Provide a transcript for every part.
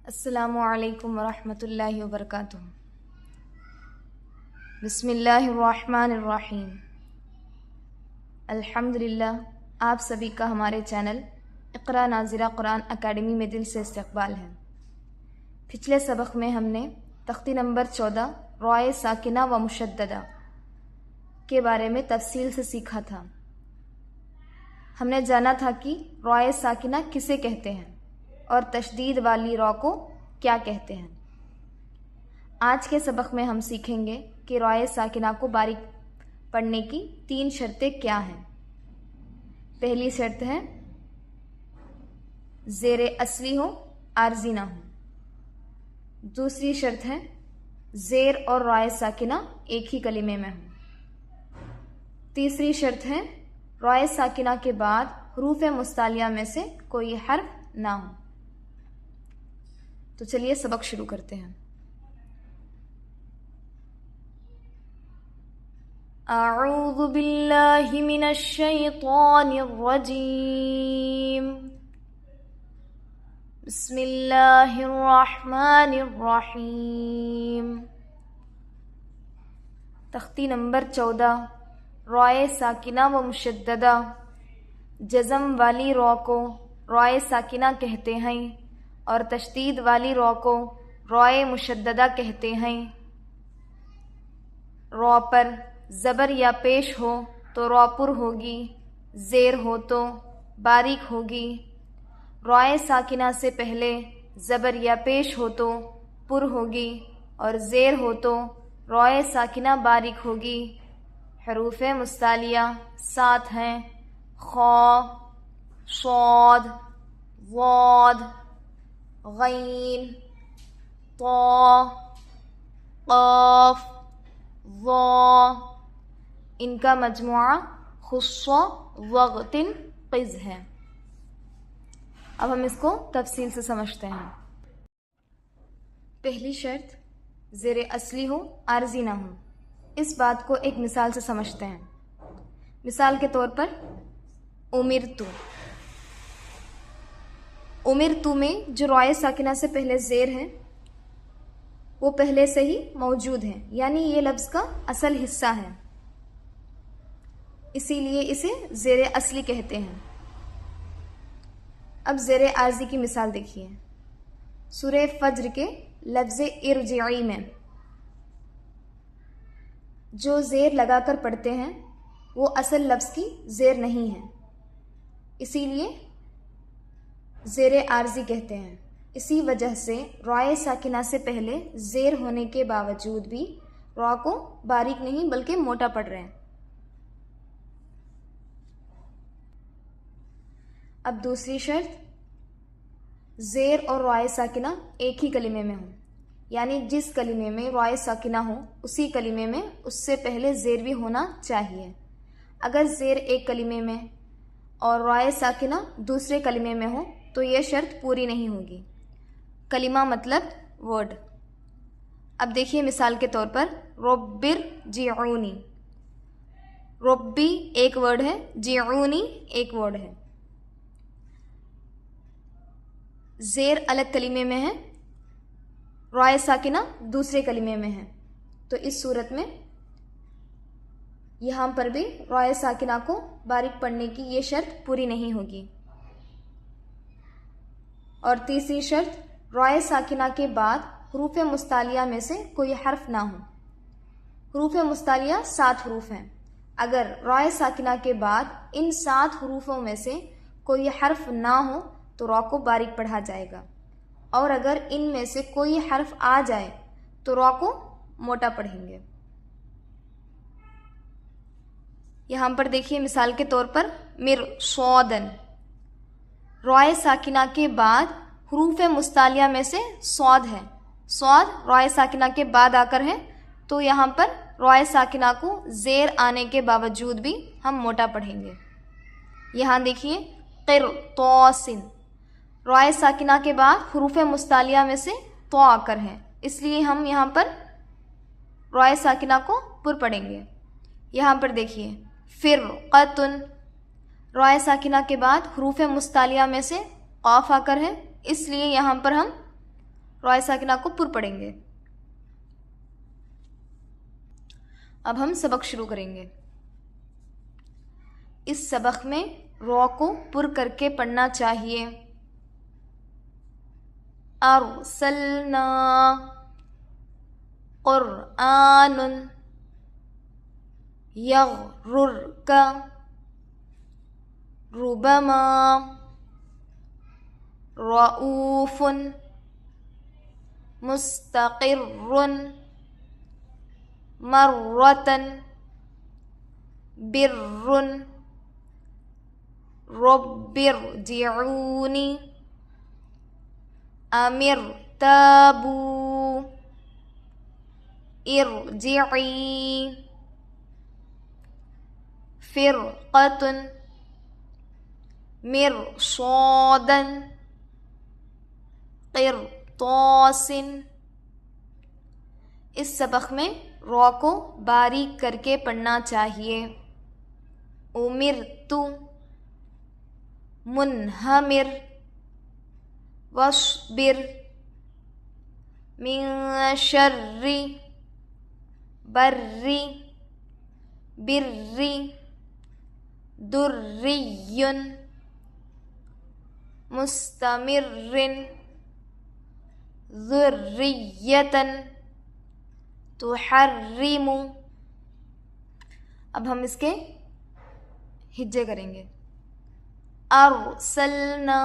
السلام علیکم ورحمۃ اللہ وبرکاتہ۔ بسم اللہ الرحمن الرحیم۔ الحمدللہ، آپ سبھی کا ہمارے چینل اقرا ناظرہ قرآن اکیڈمی میں دل سے استقبال ہے۔ پچھلے سبق میں ہم نے تختی نمبر 14 رائے ساکنہ و مشددہ کے بارے میں تفصیل سے سیکھا تھا۔ ہم نے جانا تھا کہ رائے ساکنہ کسے کہتے ہیں اور تشدید والی را کو کیا کہتے ہیں۔ آج کے سبق میں ہم سیکھیں گے کہ رائے ساکنہ کو باریک پڑھنے کی 3 شرطیں کیا ہیں۔ پہلی شرط ہے زیر اصلی ہو، عارضی نہ ہو۔ دوسری شرط ہے زیر اور رائے ساکنہ ایک ہی کلمے میں ہو۔ تیسری شرط ہے رائے ساکنہ کے بعد حروف مستعلیہ میں سے کوئی حرف نہ ہو۔ تو چلیے سبق شروع کرتے ہیں۔ اعوذ باللہ من الشیطان الرجیم، بسم اللہ الرحمن الرحیم۔ تختی نمبر 14 رائے ساکنہ و مشددہ، جزم والی را کو رائے ساکنہ کہتے ہیں اور تشدید والی را کو رائے مشددہ کہتے ہیں۔ را پر زبر یا پیش ہو تو را پر ہوگی، زیر ہو تو باریک ہوگی۔ رائے ساکنہ سے پہلے زبر یا پیش ہو تو پر ہوگی اور زیر ہو تو رائے ساکنہ باریک ہوگی۔ حروف مستعلیہ 7 ہیں: خا، صاد، ضاد، غین، طا، قاف، ظا۔ ان کا مجموعہ خص وغت قز ہے۔ اب ہم اس کو تفصیل سے سمجھتے ہیں۔ پہلی شرط زیر اصلی ہو، عارضی نہ ہو۔ اس بات کو ایک مثال سے سمجھتے ہیں۔ مثال کے طور پر امرتو، امرتو میں جو رائے ساکنہ سے پہلے زیر ہے وہ پہلے سے ہی موجود ہے، یعنی یہ لفظ کا اصل حصہ ہے، اسی لیے اسے زیر اصلی کہتے ہیں۔ اب زیر عارضی کی مثال دیکھیے۔ سورہ فجر کے لفظ ارجعی میں جو زیر لگا کر پڑھتے ہیں وہ اصل لفظ کی زیر نہیں ہے، اسی لیے زیر عارضی کہتے ہیں۔ اسی وجہ سے رائے ساکنہ سے پہلے زیر ہونے کے باوجود بھی را کو باریک نہیں بلکہ موٹا پڑھ رہے ہیں۔ اب دوسری شرط، زیر اور رائے ساکنہ ایک ہی کلمے میں ہوں، یعنی جس کلمے میں رائے ساکنہ ہو اسی کلمے میں اس سے پہلے زیر بھی ہونا چاہیے۔ اگر زیر ایک کلمے میں اور رائے ساکنہ دوسرے کلمے میں ہو تو یہ شرط پوری نہیں ہوگی۔ کلمہ مطلب ورڈ۔ اب دیکھیے مثال کے طور پر ربر جعونی، ربی ایک ورڈ ہے، جعونی ایک ورڈ ہے۔ زیر الگ کلمے میں ہے، رائے ساکنہ دوسرے کلمے میں ہے، تو اس صورت میں یہاں پر بھی رائے ساکنہ کو باریک پڑھنے کی یہ شرط پوری نہیں ہوگی۔ اور تیسری شرط، رائے ساکنہ کے بعد حروف مستعلیہ میں سے کوئی حرف نہ ہو۔ حروف مستعلیہ 7 حروف ہیں۔ اگر رائے ساکنہ کے بعد ان 7 حروفوں میں سے کوئی حرف نہ ہو تو را کو باریک پڑھا جائے گا، اور اگر ان میں سے کوئی حرف آ جائے تو را کو موٹا پڑھیں گے۔ یہاں پر دیکھیے مثال کے طور پر مرصادن، رائے ساکنہ کے بعد حروف مستعلیہ میں سے صاد ہے، صاد رائے ساکنہ کے بعد آ کر ہے، تو یہاں پر رائے ساکنہ کو زیر آنے کے باوجود بھی ہم موٹا پڑھیں گے۔ یہاں دیکھیے قرطاسن، رائے ساکنہ کے بعد حروف مستعلیہ میں سے تو آ کر ہے، اس لیے ہم یہاں پر رائے ساکنہ کو پر پڑھیں گے۔ یہاں پر دیکھیے فرقتن، رائے ساکنہ کے بعد حروف مستعلیہ میں سے قاف آ کر ہے، اس لیے یہاں پر ہم رائے ساکنہ کو پر پڑھیں گے. اب ہم سبق شروع کریں گے. اس سبق میں را کو پر کر کے پڑھنا چاہیے. ارسلنا قرآن یغررک ربما رؤوف مستقر مرة بر رب ارجعوني امر تابوا ارجعي فرقة مرصادا قرطاس. اس سبق میں را کو باریک کر کے پڑھنا چاہیے. امرت منہمر واصبر من شر بر بر دری مستمر ذریۃ تحرم. اب ہم اس کے ہجے کریں گے. ارسلنا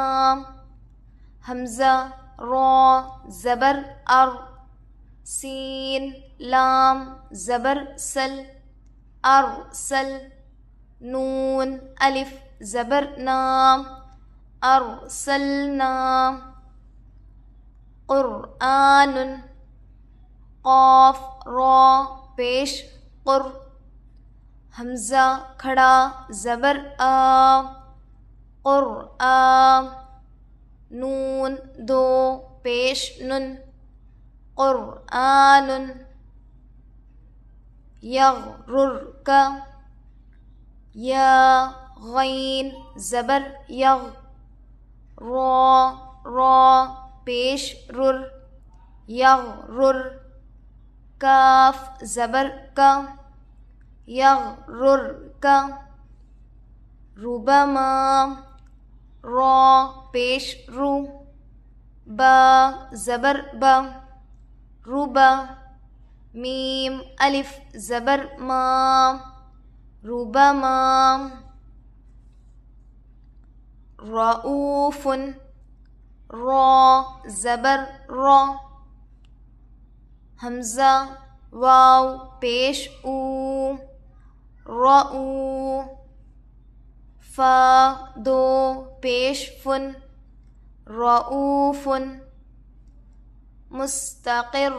حمزہ را زبر ار سین لام زبر سل ارسل نون الف زبر نام ارسلنا قرآن قاف را پیش قر حمزہ کھڑا زبر آ قرآن نون دو پیش نن قرآن یغررک یا غین زبر یغ را پیش رر یغرر کاف زبر کا یغررک ربما را پیش رو با زبر با ربا میم الف زبر ما ربما رؤوف را زبر را حمزہ واو پیش او رؤو فا دو پیش فن رؤوف مستقر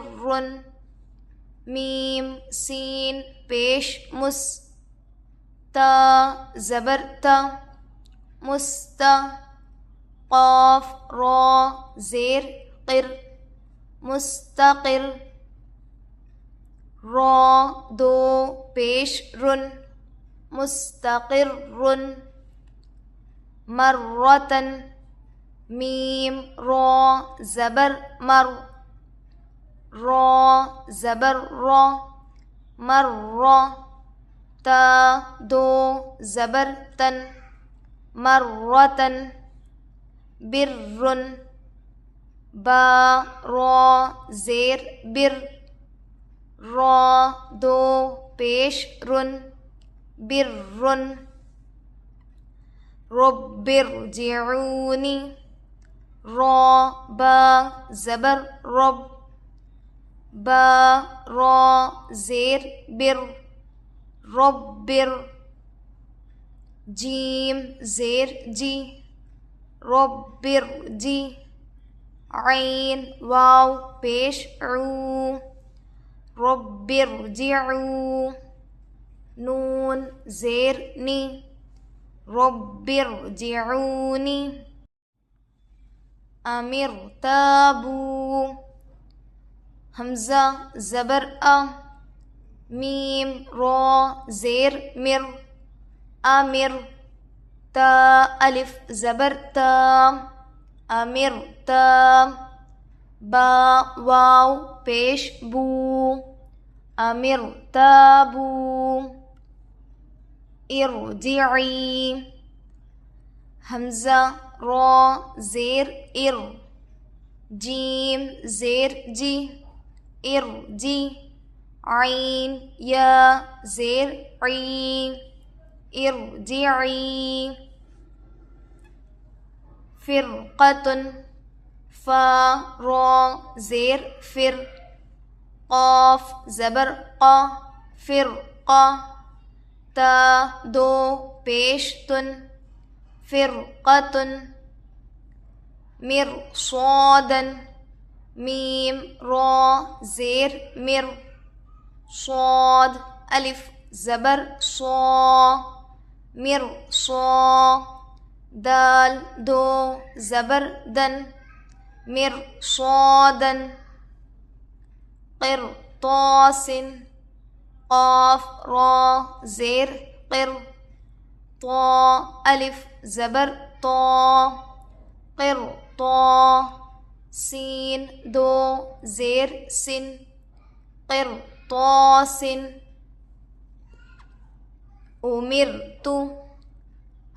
میم سین پیش مس تا زبر تا مستا قاف را زیر قر مستقر را دو پیش رن مستقر مرتن میم را زبر مر را زبر را مر تا دو زبر تن مرتن بر با را زیر بر را دو پیش رن بر رب ارجعونی را با زبر رب با را زیر بر رب جیم زیر جی رب ارجی عین واو پیش عو رب ارجعو نون زیر نی رب ارجعونی امر تابو حمزہ زبر ا میم را زیر مر امر تا الف زبر تا امر تا با واو پیش بو امر تابو ارجعی حمزہ را زیر ار جیم زیر جی ارجی عین یا زیر عی ارجعی فرقۃ فا را زیر فر قاف زبر قا فرقہ تا دو پیش تن فرقۃ مرصادا میم را زیر مر صاد الف زبر صا مرصا دال دو زبر دن مرصادا قرطاس قاف را زیر قر طا الف زبر طا قرطا سین دو زیر سن قرطاس امرت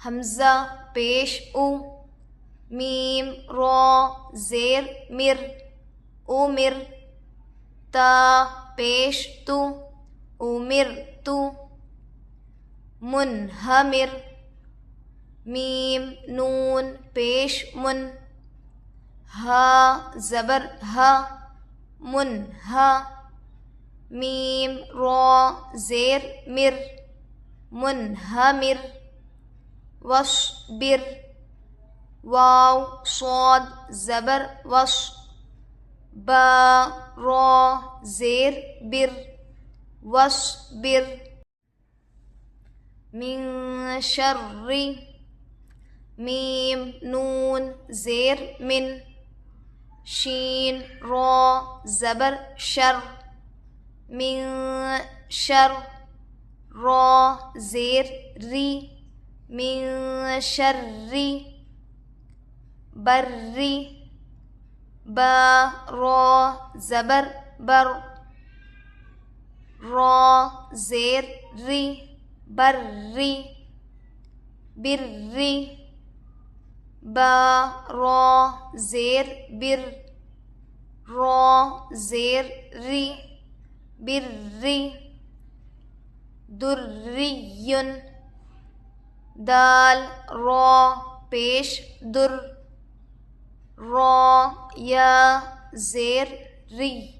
حمزہ پیش او میم را زیر مر امر تا پیش تو امرت منہمر میم نون پیش من ہا زبر ہا منہا میم را زیر مر منہمر وصبر واو صاد زبر وص با را زیر بر وصبر من شر میم نون زیر من شین را زبر شر من شر را زیر ری من شر بری با را زبر بر را زیر ری بری بری با را زیر بر را زیر ری بری دریٌ دال را پیش در را یا زیر ری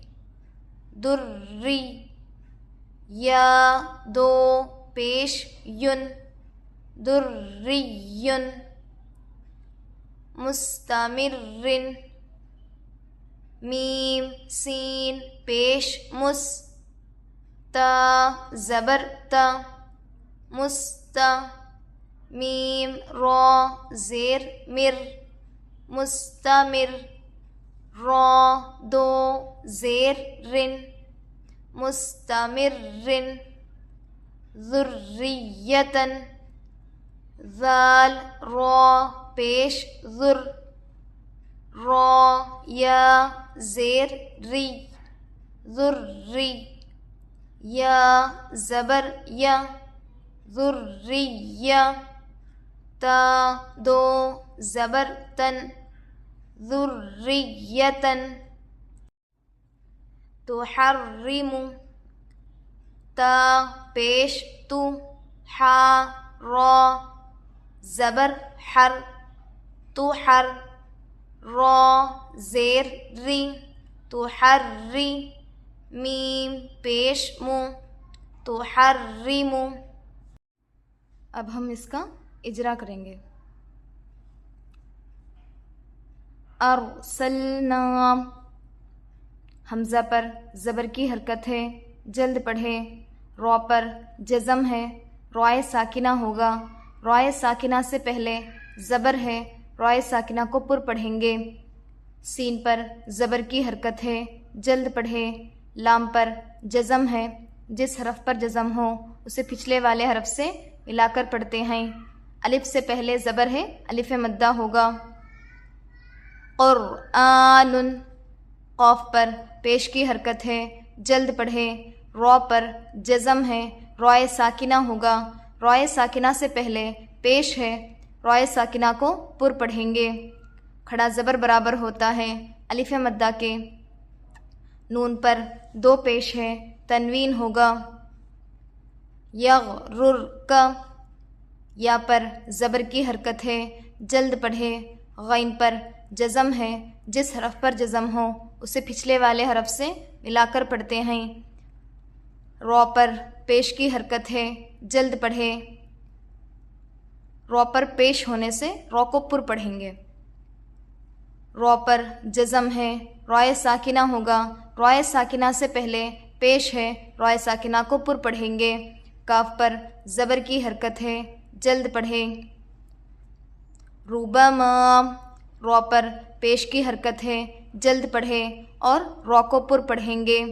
دری یا دو پیش یون دریٌ مستمر میم سین پیش مس تا زبر تا مستا میم را زیر مر مستمر را دو زیر رن مستمر ذریۃ ذال را پیش ذر را یا زیر ری ذری یا زبر یا ذریہ تا دو زبر تن ذریۃ تحرم تا پیش تو حا را زبر حر تحر را زیر ری تحری میم پیش مو تحرم اب ہم اس کا اجرا کریں گے ارسلنا حمزہ پر زبر کی حرکت ہے جلد پڑھے را پر جزم ہے رائے ساکنہ ہوگا رائے ساکنہ سے پہلے زبر ہے رائے ساکنہ کو پر پڑھیں گے سین پر زبر کی حرکت ہے جلد پڑھے لام پر جزم ہے جس حرف پر جزم ہو اسے پچھلے والے حرف سے ملا کر پڑھتے ہیں الف سے پہلے زبر ہے الف مدہ ہوگا قرآن قاف پر پیش کی حرکت ہے، جلد پڑھیں۔ رو پر جزم ہے، روئے ساکنہ ہوگا، روئے ساکنہ سے پہلے پیش ہے، روئے ساکنہ کو پر پڑھیں گے۔ کھڑا زبر برابر ہوتا ہے الف مدہ کے۔ نون پر دو پیش ہے، تنوین ہوگا۔ یغررک، یا پر زبر کی حرکت ہے، جلد پڑھے۔ غین پر جزم ہے، جس حرف پر جزم ہو اسے پچھلے والے حرف سے ملا کر پڑھتے ہیں۔ رو پر پیش کی حرکت ہے، جلد پڑھے۔ رو پر پیش ہونے سے رو کو پر پڑھیں گے۔ رو پر جزم ہے، روئے ساکنہ ہوگا، روئے ساکنہ سے پہلے پیش ہے، روئے ساکنہ کو پر پڑھیں گے۔ کاف پر زبر کی حرکت ہے، جلد پڑھیں۔ ربما، رو پر پیش کی حرکت ہے، جلد پڑھیں اور رو کو پر پڑھیں گے۔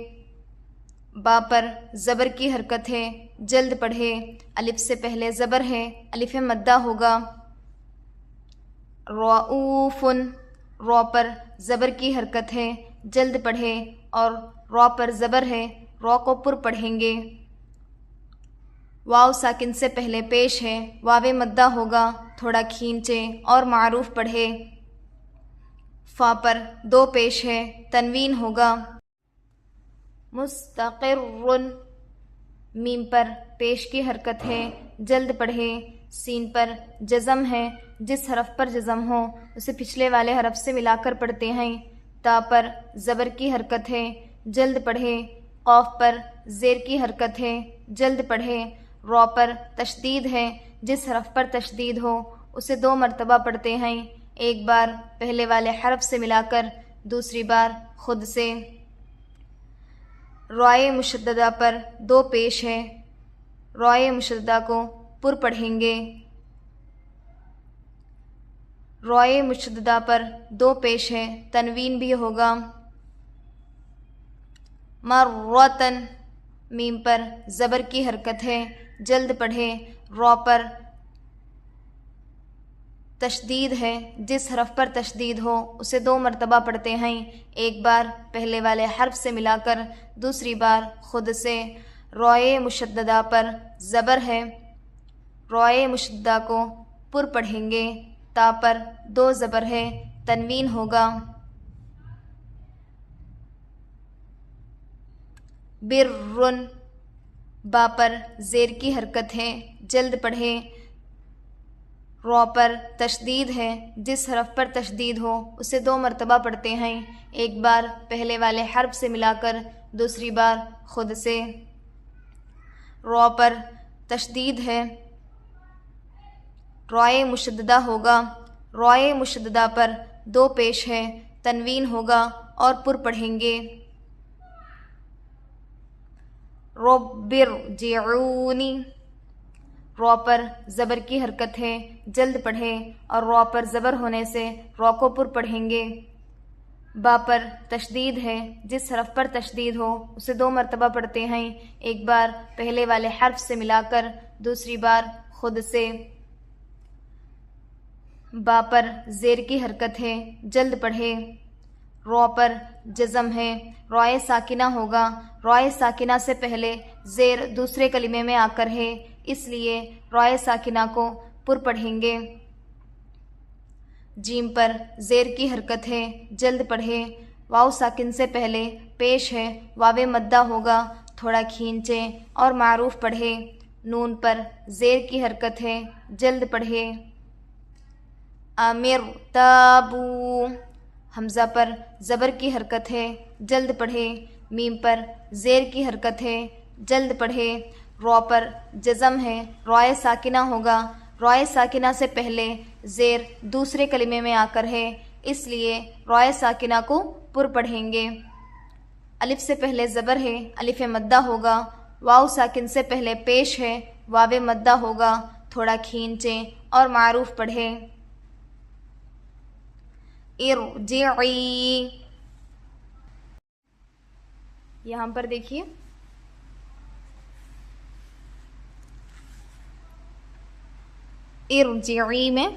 با پر زبر کی حرکت ہے، جلد پڑھیں۔ الف سے پہلے زبر ہے، الف مدہ ہوگا۔ رؤوف، رو پر زبر کی حرکت ہے، جلد پڑھیں اور رو پر زبر ہے، رو کو پر پڑھیں گے۔ واو ساکن سے پہلے پیش ہے، واو مدہ ہوگا، تھوڑا کھینچیں اور معروف پڑھے۔ فا پر دو پیش ہے، تنوین ہوگا۔ مستقر، میم پر پیش کی حرکت ہے، جلد پڑھے۔ سین پر جزم ہے، جس حرف پر جزم ہو اسے پچھلے والے حرف سے ملا کر پڑھتے ہیں۔ تا پر زبر کی حرکت ہے، جلد پڑھے۔ قاف پر زیر کی حرکت ہے، جلد پڑھے۔ رو پر تشدید ہے، جس حرف پر تشدید ہو اسے دو مرتبہ پڑھتے ہیں، ایک بار پہلے والے حرف سے ملا کر، دوسری بار خود سے۔ روئے مشددہ پر دو پیش ہے، روئے مشددہ کو پر پڑھیں گے۔ روئے مشددہ پر دو پیش ہے، تنوین بھی ہوگا۔ مرتن، میم پر زبر کی حرکت ہے، جلد پڑھے۔ رو پر تشدید ہے، جس حرف پر تشدید ہو اسے دو مرتبہ پڑھتے ہیں، ایک بار پہلے والے حرف سے ملا کر، دوسری بار خود سے۔ روئے مشددہ پر زبر ہے، روئے مشددہ کو پر پڑھیں گے۔ تا پر دو زبر ہے، تنوین ہوگا۔ برن، با پر زیر کی حرکت ہے، جلد پڑھیں۔ رو پر تشدید ہے، جس حرف پر تشدید ہو اسے دو مرتبہ پڑھتے ہیں، ایک بار پہلے والے حرف سے ملا کر، دوسری بار خود سے۔ رو پر تشدید ہے، روئے مشددہ ہوگا، روئے مشددہ پر دو پیش ہے، تنوین ہوگا اور پر پڑھیں گے۔ رب ارجعونی، رو پر زبر کی حرکت ہے، جلد پڑھیں اور رو پر زبر ہونے سے رو کو پر پڑھیں گے۔ با پر تشدید ہے، جس حرف پر تشدید ہو اسے دو مرتبہ پڑھتے ہیں، ایک بار پہلے والے حرف سے ملا کر، دوسری بار خود سے۔ با پر زیر کی حرکت ہے، جلد پڑھے۔ رو پر جزم ہے، روئے ساکنہ ہوگا، روئے ساکنہ سے پہلے زیر دوسرے کلمے میں آ کر ہے، اس لیے روئے ساکنہ کو پر پڑھیں گے۔ جیم پر زیر کی حرکت ہے، جلد پڑھے۔ واو ساکن سے پہلے پیش ہے، واو مدہ ہوگا، تھوڑا کھینچیں اور معروف پڑھے۔ نون پر زیر کی حرکت ہے، جلد پڑھے۔ امر تابو، حمزہ پر زبر کی حرکت ہے، جلد پڑھے۔ میم پر زیر کی حرکت ہے، جلد پڑھے۔ رو پر جزم ہے، روئے ساکنہ ہوگا، روئے ساکنہ سے پہلے زیر دوسرے کلمے میں آ کر ہے، اس لیے روئے ساکنہ کو پر پڑھیں گے۔ الف سے پہلے زبر ہے، الف مدہ ہوگا۔ واو ساکن سے پہلے پیش ہے، واو مدہ ہوگا، تھوڑا کھینچیں اور معروف پڑھے۔ ارجعی، یہاں پر دیکھیے ارجعی میں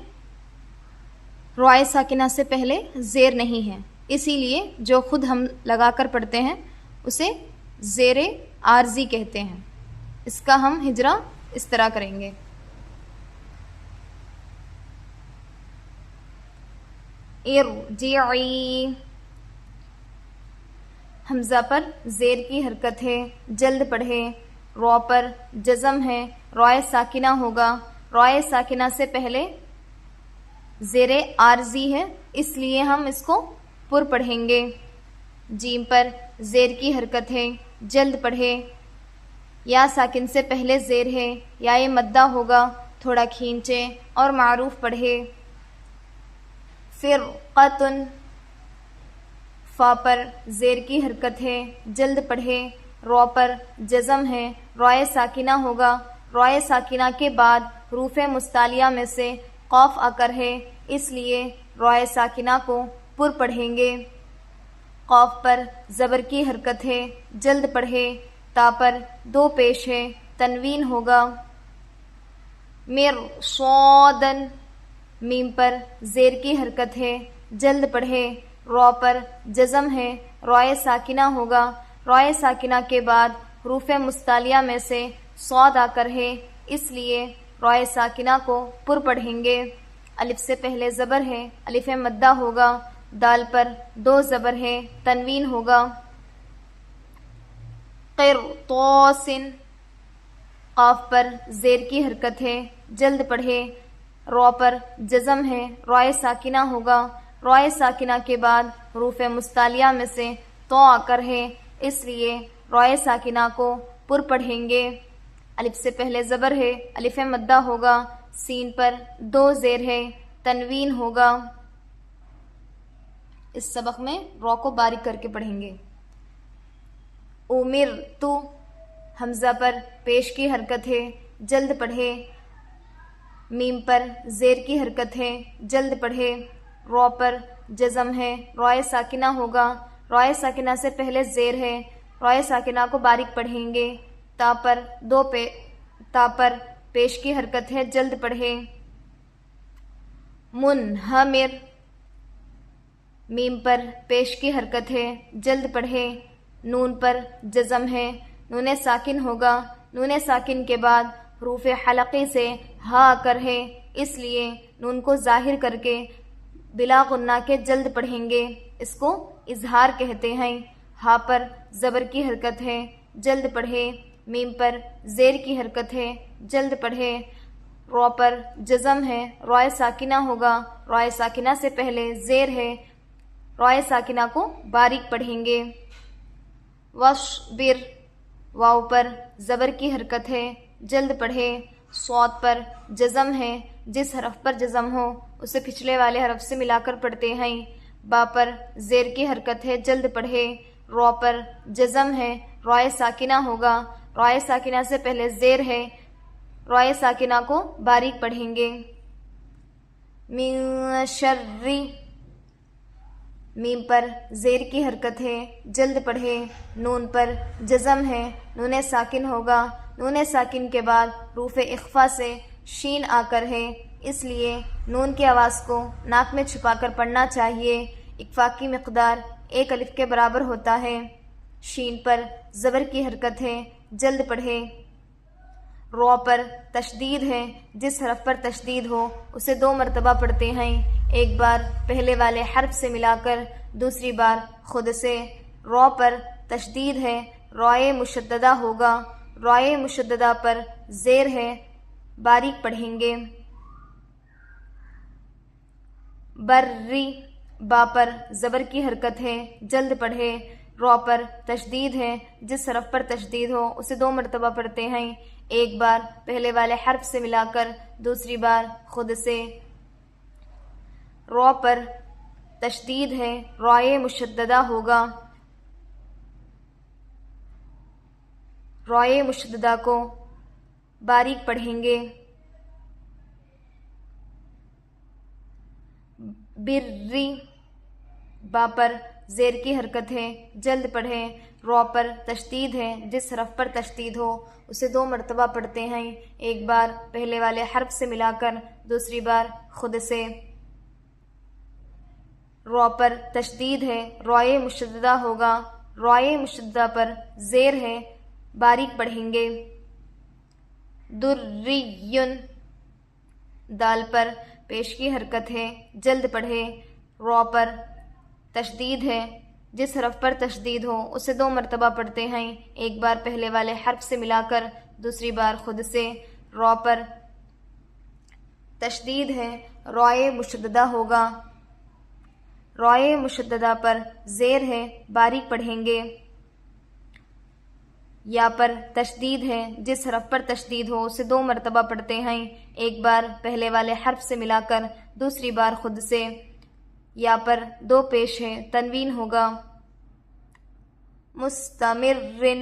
روئے ساکنہ سے پہلے زیر نہیں ہے، اسی لیے جو خود ہم لگا کر پڑھتے ہیں اسے زیر عارضی کہتے ہیں. اس کا ہم ہجرہ اس طرح کریں گے. ارجعی، حمزہ پر زیر کی حرکت ہے، جلد پڑھے. رو پر جزم ہے، رائے ساکنہ ہوگا. رائے ساکنہ سے پہلے زیر عارضی ہے، اس لیے ہم اس کو پر پڑھیں گے. جیم پر زیر کی حرکت ہے، جلد پڑھے. یا ساکن سے پہلے زیر ہے، یا یہ مدہ ہوگا، تھوڑا کھینچے اور معروف پڑھے. فرقتن، فا پر زیر کی حرکت ہے، جلد پڑھے. رو پر جزم ہے، رائے ساکنہ ہوگا. رائے ساکنہ کے بعد حروف مستعلیہ میں سے قاف آ کر ہے، اس لیے رائے ساکنہ کو پر پڑھیں گے. قاف پر زبر کی حرکت ہے، جلد پڑھے. تا پر دو پیش ہے، تنوین ہوگا. مرصادن، میم پر زیر کی حرکت ہے، جلد پڑھے. رو پر جزم ہے، رائے ساکنہ ہوگا. رائے ساکنہ کے بعد حروف مستعلیہ میں سے صاد آ کر ہے، اس لیے رائے ساکنہ کو پر پڑھیں گے. الف سے پہلے زبر ہے، الف مدہ ہوگا. دال پر دو زبر ہے، تنوین ہوگا. قرطاسن، قاف پر زیر کی حرکت ہے، جلد پڑھے. رو پر جزم ہے، رائے ساکنہ ہوگا. رائے ساکنہ کے بعد حروف مستعلیہ میں سے تو آ کر ہے، اس لیے رائے ساکنہ کو پر پڑھیں گے. الف سے پہلے زبر ہے، الف مدہ ہوگا. سین پر دو زیر ہے، تنوین ہوگا. اس سبق میں رو کو باریک کر کے پڑھیں گے. امرتو، حمزہ پر پیش کی حرکت ہے، جلد پڑھے. میم پر زیر کی حرکت ہے، جلد پڑھے. رو پر جزم ہے، رائے ساکنہ ہوگا. رائے ساکنہ سے پہلے زیر ہے، رائے ساکنہ کو باریک پڑھیں گے. تا پر پیش کی حرکت ہے، جلد پڑھے. منہمر، میم پر پیش کی حرکت ہے، جلد پڑھے. نون پر جزم ہے، نون ساکن ہوگا. نون ساکن کے بعد حروف حلقی سے ہا آ کر ہے، اس لیے نون کو ظاہر کر کے بلا غنہ کے جلد پڑھیں گے. اس کو اظہار کہتے ہیں. ہا پر زبر کی حرکت ہے، جلد پڑھے. میم پر زیر کی حرکت ہے، جلد پڑھے. رو پر جزم ہے، رائے ساکنہ ہوگا. رائے ساکنہ سے پہلے زیر ہے، رائے ساکنہ کو باریک پڑھیں گے. وصبر، واو پر زبر کی حرکت ہے، جلد پڑھے. صاد پر جزم ہے، جس حرف پر جزم ہو اسے پچھلے والے حرف سے ملا کر پڑھتے ہیں. با پر زیر کی حرکت ہے، جلد پڑھے. رو پر جزم ہے، رائے ساکنہ ہوگا. رائے ساکنہ سے پہلے زیر ہے، رائے ساکنہ کو باریک پڑھیں گے. من شر، میم پر زیر کی حرکت ہے، جلد پڑھے. نون پر جزم ہے، نون ساکن ہوگا. نون ساکن کے بعد حروف اخفا سے شین آ کر ہے، اس لیے نون کی آواز کو ناک میں چھپا کر پڑھنا چاہیے. اخفا کی مقدار 1 الف کے برابر ہوتا ہے. شین پر زبر کی حرکت ہے، جلد پڑھے. رو پر تشدید ہے، جس حرف پر تشدید ہو اسے 2 مرتبہ پڑھتے ہیں. ایک بار پہلے والے حرف سے ملا کر، دوسری بار خود سے. رو پر تشدید ہے، رائے مشددہ ہوگا. رائے مشددہ پر زیر ہے، باریک پڑھیں گے. بری، با پر زبر کی حرکت ہے، جلد پڑھے. رو پر تشدید ہے، جس حرف پر تشدید ہو اسے 2 مرتبہ پڑھتے ہیں. ایک بار پہلے والے حرف سے ملا کر، دوسری بار خود سے. رو پر تشدید ہے، رائے مشددہ ہوگا. رائے مشددہ کو باریک پڑھیں گے. بری، با پر زیر کی حرکت ہے، جلد پڑھیں. رو پر تشدید ہے، جس حرف پر تشدید ہو اسے 2 مرتبہ پڑھتے ہیں. ایک بار پہلے والے حرف سے ملا کر، دوسری بار خود سے. رو پر تشدید ہے، روئے مشددہ ہوگا، روئے مشددہ پر زیر ہے، باریک پڑھیں گے۔ دریٌ، دال پر پیش کی حرکت ہے، جلد پڑھے، رو پر تشدید ہے، جس حرف پر تشدید ہو اسے 2 مرتبہ پڑھتے ہیں، ایک بار پہلے والے حرف سے ملا کر، دوسری بار خود سے۔ رو پر تشدید ہے، روئے مشددہ ہوگا، روئے مشددہ پر زیر ہے، باریک پڑھیں گے۔ یا پر تشدید ہے، جس حرف پر تشدید ہو اسے 2 مرتبہ پڑھتے ہیں، ایک بار پہلے والے حرف سے ملا کر، دوسری بار خود سے۔ یا پر 2 پیش ہے، تنوین ہوگا۔ مستمرن،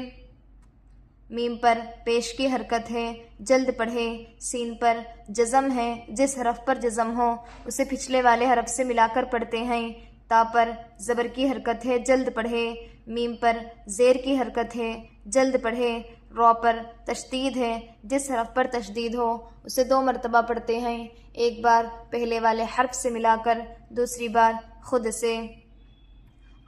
میم پر پیش کی حرکت ہے، جلد پڑھے، سین پر جزم ہے، جس حرف پر جزم ہو اسے پچھلے والے حرف سے ملا کر پڑھتے ہیں۔ تا پر زبر کی حرکت ہے، جلد پڑھے، میم پر زیر کی حرکت ہے، جلد پڑھے۔ رو پر تشدید ہے، جس حرف پر تشدید ہو اسے 2 مرتبہ پڑھتے ہیں، ایک بار پہلے والے حرف سے ملا کر، دوسری بار خود سے۔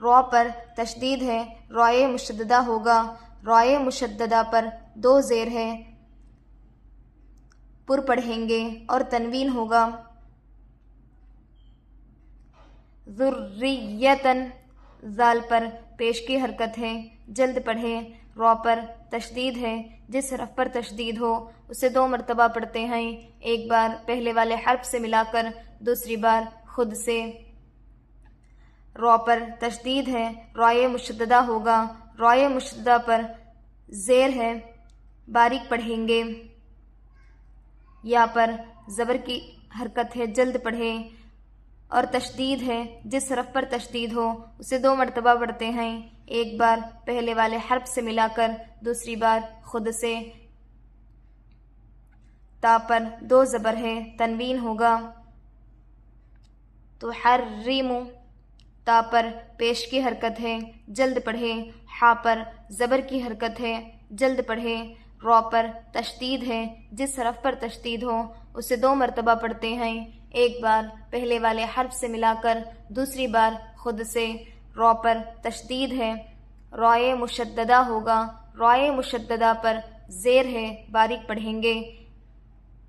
رو پر تشدید ہے، روئے مشددہ ہوگا، روئے مشددہ پر 2 زیر ہے، پر پڑھیں گے اور تنوین ہوگا۔ ذریۃً، ذال پر پیش کی حرکت ہے، جلد پڑھے، رو پر تشدید ہے، جس حرف پر تشدید ہو اسے 2 مرتبہ پڑھتے ہیں، ایک بار پہلے والے حرف سے ملا کر، دوسری بار خود سے۔ رو پر تشدید ہے، روئے مشددہ ہوگا، روئے مشددہ پر زیر ہے، باریک پڑھیں گے۔ یا پر زبر کی حرکت ہے، جلد پڑھے، اور تشدید ہے، جس حرف پر تشدید ہو اسے 2 مرتبہ پڑھتے ہیں، ایک بار پہلے والے حرف سے ملا کر، دوسری بار خود سے۔ تا پر 2 زبر ہے، تنوین ہوگا۔ تحرم، تا پر پیش کی حرکت ہے، جلد پڑھے، ہا پر زبر کی حرکت ہے، جلد پڑھے۔ رو پر تشدید ہے، جس حرف پر تشدید ہو اسے 2 مرتبہ پڑھتے ہیں، ایک بار پہلے والے حرف سے ملا کر، دوسری بار خود سے۔ رو پر تشدید ہے، روئے مشددہ ہوگا، روئے مشددہ پر زیر ہے، باریک پڑھیں گے۔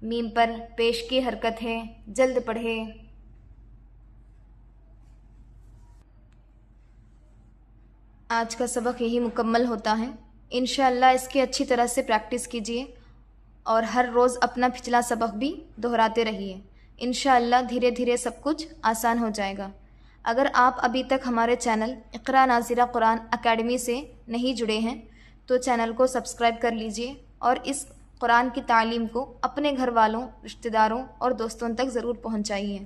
میم پر پیش کی حرکت ہے، جلد پڑھے۔ آج کا سبق یہی مکمل ہوتا ہے۔ انشاءاللہ اس کی اچھی طرح سے پریکٹس کیجیے اور ہر روز اپنا پچھلا سبق بھی دہراتے رہیے۔ انشاءاللہ دھیرے دھیرے سب کچھ آسان ہو جائے گا۔ اگر آپ ابھی تک ہمارے چینل اقرا ناظرہ قرآن اکیڈمی سے نہیں جڑے ہیں تو چینل کو سبسکرائب کر لیجیے اور اس قرآن کی تعلیم کو اپنے گھر والوں، رشتہ داروں اور دوستوں تک ضرور پہنچائیے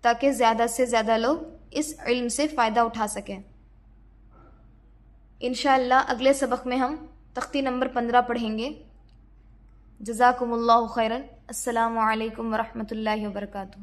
تاکہ زیادہ سے زیادہ لوگ اس علم سے فائدہ اٹھا سکیں۔ انشاءاللہ اگلے سبق میں ہم تختی نمبر 15 پڑھیں گے۔ جزاکم اللہ خیرا۔ السلام علیکم ورحمۃ اللہ وبرکاتہ۔